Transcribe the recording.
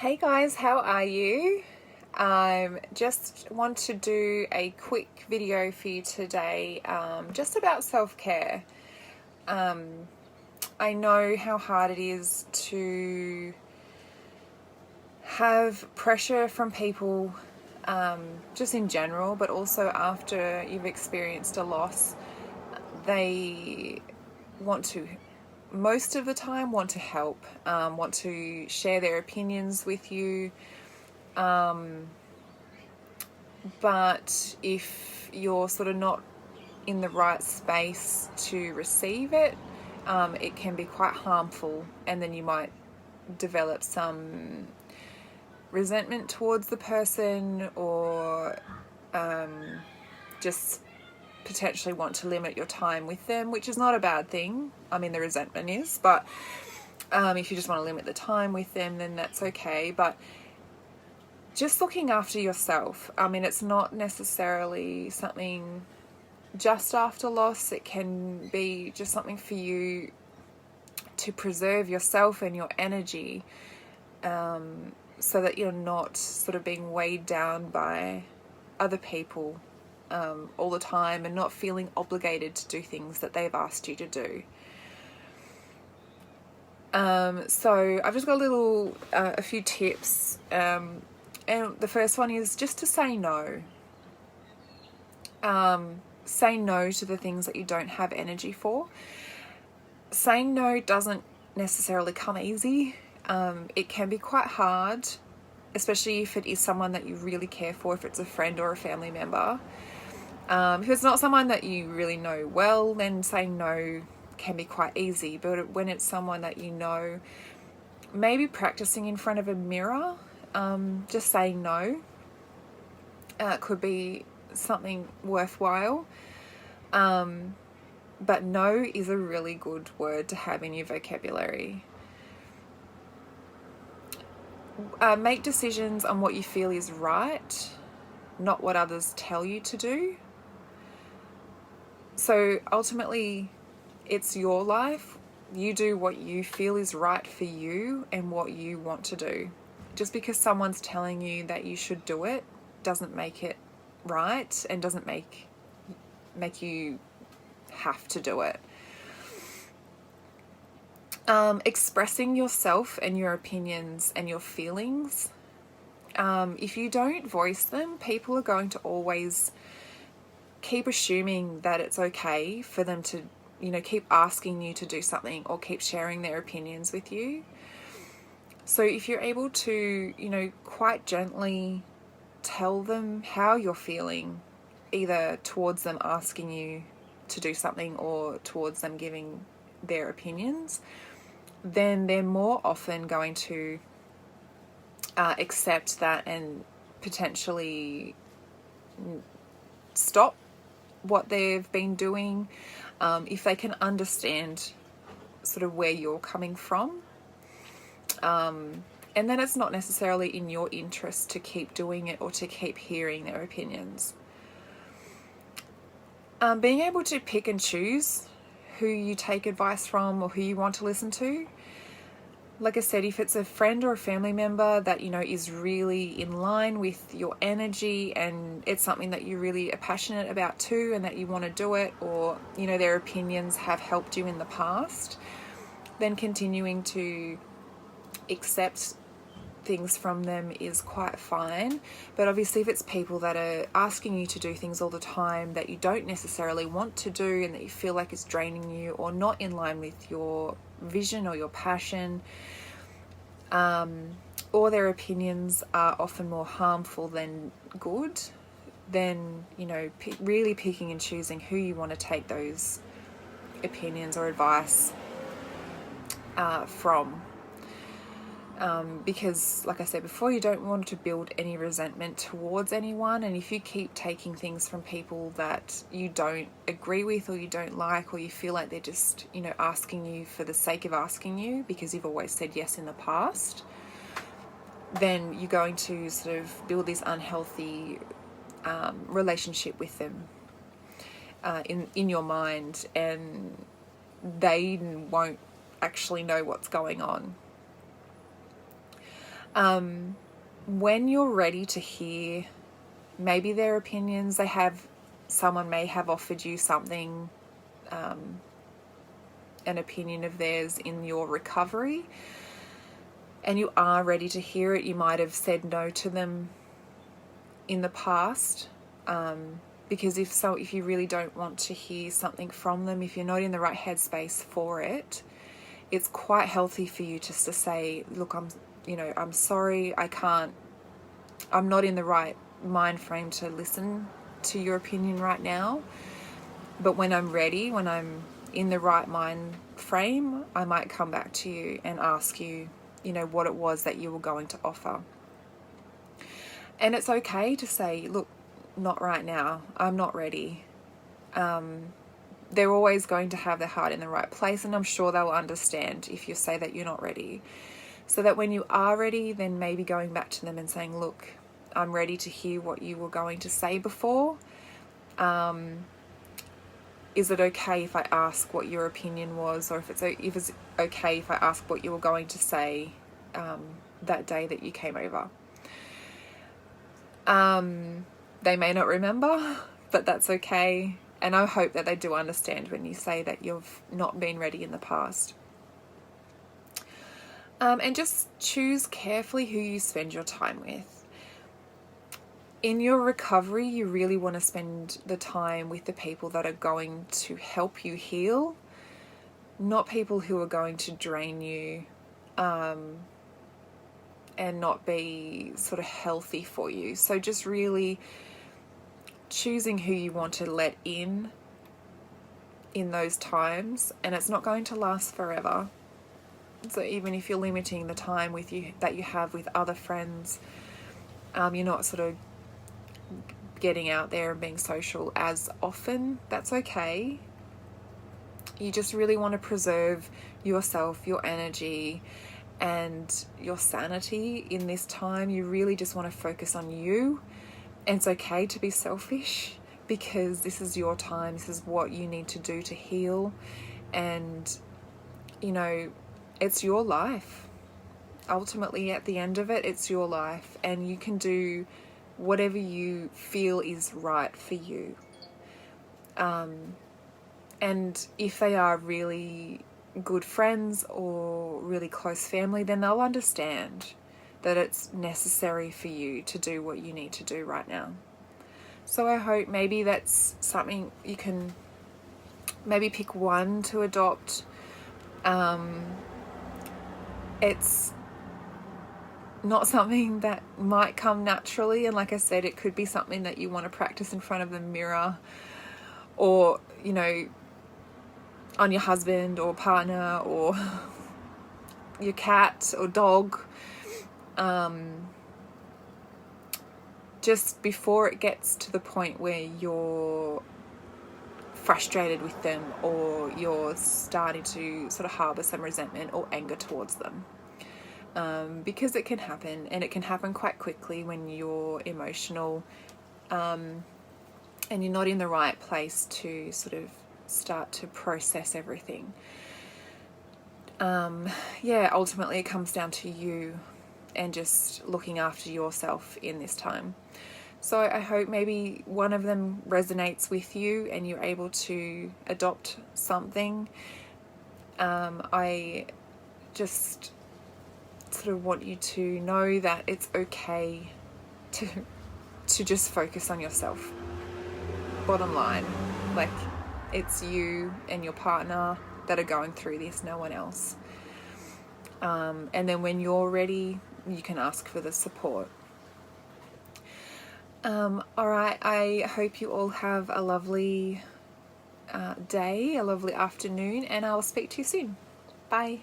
Hey guys, how are you? Just want to do a quick video for you today, just about self-care. I know how hard it is to have pressure from people, just in general, but also after you've experienced a loss. They want to, most of the time, want to help, want to share their opinions with you. But if you're sort of not in the right space to receive it, it can be quite harmful, and then you might develop some resentment towards the person, or just potentially want to limit your time with them, which is not a bad thing. I mean, the resentment is, but if you just want to limit the time with them, then that's okay. But just looking after yourself, I mean, it's not necessarily something just after loss. It can be just something for you to preserve yourself and your energy, so that you're not sort of being weighed down by other people all the time, and not feeling obligated to do things that they've asked you to do. So I've just got a few tips, and the first one is just to say no. Say no to the things that you don't have energy for. Saying no doesn't necessarily come easy. It can be quite hard, especially if it is someone that you really care for, if it's a friend or a family member. If it's not someone that you really know well, then saying no can be quite easy. But when it's someone that you know, maybe practicing in front of a mirror, just saying no, could be something worthwhile. But no is a really good word to have in your vocabulary. Make decisions on what you feel is right, not what others tell you to do. So ultimately, it's your life. You do what you feel is right for you and what you want to do. Just because someone's telling you that you should do it doesn't make it right, and doesn't make you have to do it. Expressing yourself and your opinions and your feelings. If you don't voice them, people are going to always keep assuming that it's okay for them to, keep asking you to do something, or keep sharing their opinions with you. So if you're able to, quite gently tell them how you're feeling, either towards them asking you to do something or towards them giving their opinions, then they're more often going to accept that and potentially stop what they've been doing, if they can understand sort of where you're coming from. And then it's not necessarily in your interest to keep doing it or to keep hearing their opinions. Being able to pick and choose who you take advice from or who you want to listen to. Like I said, if it's a friend or a family member that, is really in line with your energy, and it's something that you really are passionate about too, and that you want to do it, or, their opinions have helped you in the past, then continuing to accept things from them is quite fine. But obviously, if it's people that are asking you to do things all the time that you don't necessarily want to do, and that you feel like it's draining you or not in line with your vision or your passion, or their opinions are often more harmful than good, then really picking and choosing who you want to take those opinions or advice from. Because, like I said before, you don't want to build any resentment towards anyone. And if you keep taking things from people that you don't agree with, or you don't like, or you feel like they're just, asking you for the sake of asking you because you've always said yes in the past, then you're going to sort of build this unhealthy relationship with them in your mind, and they won't actually know what's going on. When you're ready to hear maybe their opinions, someone may have offered you something, an opinion of theirs in your recovery, and you are ready to hear it. You might have said no to them in the past, because if you really don't want to hear something from them, if you're not in the right headspace for it, it's quite healthy for you just to say, look, I'm sorry, I'm not in the right mind frame to listen to your opinion right now, but when I'm ready, when I'm in the right mind frame, I might come back to you and ask you, what it was that you were going to offer. And it's okay to say, look, not right now, I'm not ready. They're always going to have their heart in the right place, and I'm sure they'll understand if you say that you're not ready. So that when you are ready, then maybe going back to them and saying, look, I'm ready to hear what you were going to say before. Is it okay if I ask what your opinion was, or if it's okay if I ask what you were going to say that day that you came over? They may not remember, but that's okay. And I hope that they do understand when you say that you've not been ready in the past. And just choose carefully who you spend your time with. In your recovery, you really want to spend the time with the people that are going to help you heal, not people who are going to drain you, and not be sort of healthy for you. So just really choosing who you want to let in those times, and it's not going to last forever. So even if you're limiting the time that you have with other friends, you're not sort of getting out there and being social as often, that's okay. You just really want to preserve yourself, your energy, and your sanity in this time. You really just want to focus on you. And it's okay to be selfish, because this is your time. This is what you need to do to heal. And, it's your life. Ultimately, at the end of it, it's your life. And you can do whatever you feel is right for you. And if they are really good friends or really close family, then they'll understand that it's necessary for you to do what you need to do right now. So I hope maybe that's something you can maybe pick one to adopt. It's not something that might come naturally, and like I said, it could be something that you want to practice in front of the mirror, or on your husband or partner or your cat or dog, just before it gets to the point where you're frustrated with them, or you're starting to sort of harbour some resentment or anger towards them. Because it can happen, and it can happen quite quickly when you're emotional, and you're not in the right place to sort of start to process everything. Ultimately it comes down to you and just looking after yourself in this time. So I hope maybe one of them resonates with you and you're able to adopt something. I just sort of want you to know that it's okay to just focus on yourself. Bottom line, like, it's you and your partner that are going through this, no one else. And then when you're ready, you can ask for the support. All right, I hope you all have a lovely day, a lovely afternoon, and I'll speak to you soon. Bye.